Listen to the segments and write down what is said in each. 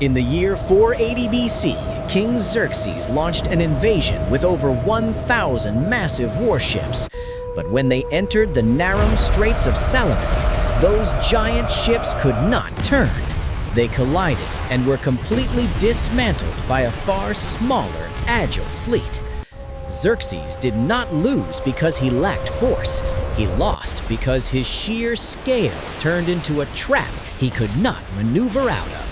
In the year 480 BC, King Xerxes launched an invasion with over 1,000 massive warships. But when they entered the narrow Straits of Salamis, those giant ships could not turn. They collided and were completely dismantled by a far smaller, agile fleet. Xerxes did not lose because he lacked force. He lost because his sheer scale turned into a trap he could not maneuver out of.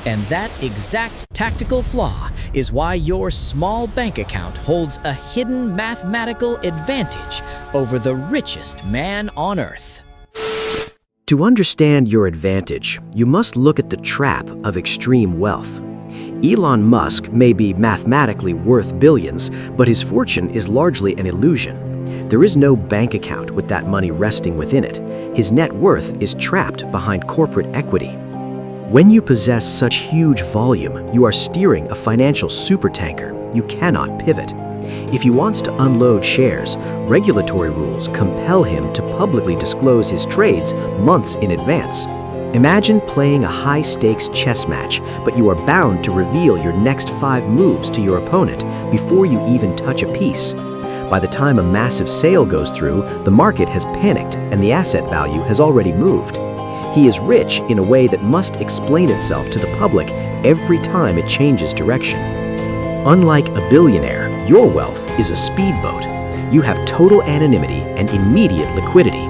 And that exact tactical flaw is why your small bank account holds a hidden mathematical advantage over the richest man on earth. To understand your advantage, you must look at the trap of extreme wealth. Elon Musk may be mathematically worth billions, but his fortune is largely an illusion. There is no bank account with that money resting within it. His net worth is trapped behind corporate equity. When you possess such huge volume, you are steering a financial supertanker. You cannot pivot. If he wants to unload shares, regulatory rules compel him to publicly disclose his trades months in advance. Imagine playing a high-stakes chess match, but you are bound to reveal your next 5 moves to your opponent before you even touch a piece. By the time a massive sale goes through, the market has panicked and the asset value has already moved. He is rich in a way that must explain itself to the public every time it changes direction. Unlike a billionaire, your wealth is a speedboat. You have total anonymity and immediate liquidity.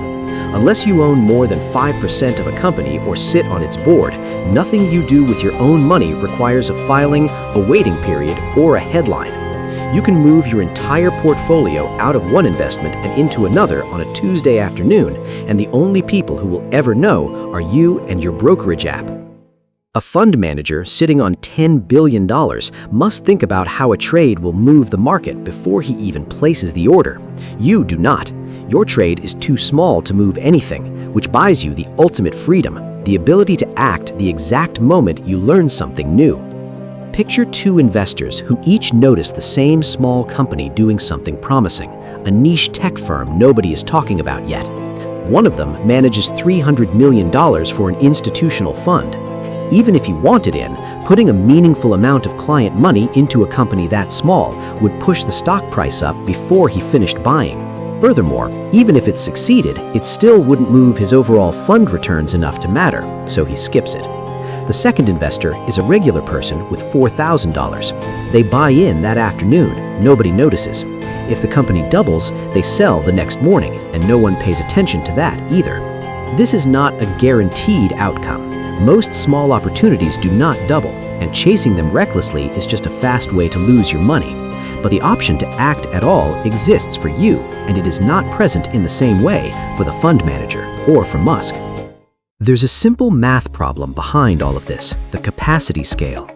Unless you own more than 5% of a company or sit on its board, nothing you do with your own money requires a filing, a waiting period, or a headline. You can move your entire portfolio out of one investment and into another on a Tuesday afternoon, and the only people who will ever know are you and your brokerage app. A fund manager sitting on $10 billion must think about how a trade will move the market before he even places the order. You do not. Your trade is too small to move anything, which buys you the ultimate freedom, the ability to act the exact moment you learn something new. Picture 2 investors who each notice the same small company doing something promising, a niche tech firm nobody is talking about yet. One of them manages $300 million for an institutional fund. Even if he wanted in, putting a meaningful amount of client money into a company that small would push the stock price up before he finished buying. Furthermore, even if it succeeded, it still wouldn't move his overall fund returns enough to matter, so he skips it. The second investor is a regular person with $4,000. They buy in that afternoon, nobody notices. If the company doubles, they sell the next morning, and no one pays attention to that either. This is not a guaranteed outcome. Most small opportunities do not double, and chasing them recklessly is just a fast way to lose your money. But the option to act at all exists for you, and it is not present in the same way for the fund manager or for Musk. There's a simple math problem behind all of this, the capacity scale.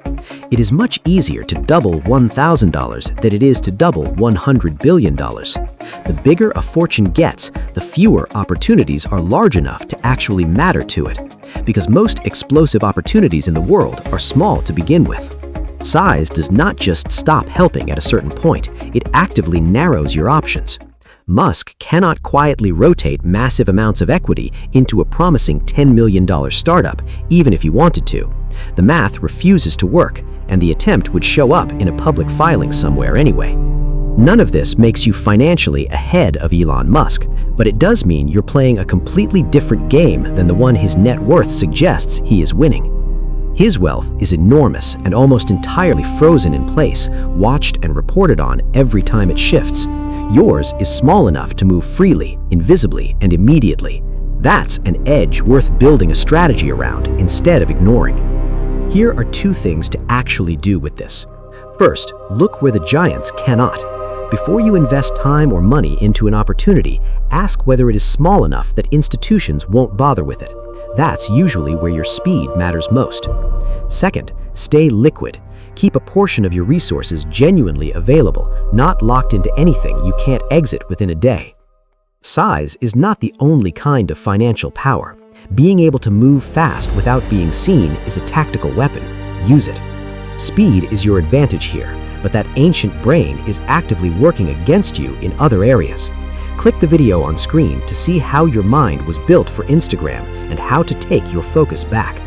It is much easier to double $1,000 than it is to double $100 billion. The bigger a fortune gets, the fewer opportunities are large enough to actually matter to it, because most explosive opportunities in the world are small to begin with. Size does not just stop helping at a certain point, it actively narrows your options. Musk cannot quietly rotate massive amounts of equity into a promising $10 million startup, even if he wanted to. The math refuses to work, and the attempt would show up in a public filing somewhere anyway. None of this makes you financially ahead of Elon Musk, but it does mean you're playing a completely different game than the one his net worth suggests he is winning. His wealth is enormous and almost entirely frozen in place, watched and reported on every time it shifts. Yours is small enough to move freely, invisibly, and immediately. That's an edge worth building a strategy around instead of ignoring. Here are 2 things to actually do with this. First, look where the giants cannot. Before you invest time or money into an opportunity, ask whether it is small enough that institutions won't bother with it. That's usually where your speed matters most. Second, stay liquid. Keep a portion of your resources genuinely available, not locked into anything you can't exit within a day. Size is not the only kind of financial power. Being able to move fast without being seen is a tactical weapon. Use it. Speed is your advantage here, but that ancient brain is actively working against you in other areas. Click the video on screen to see how your mind was built for Instagram and how to take your focus back.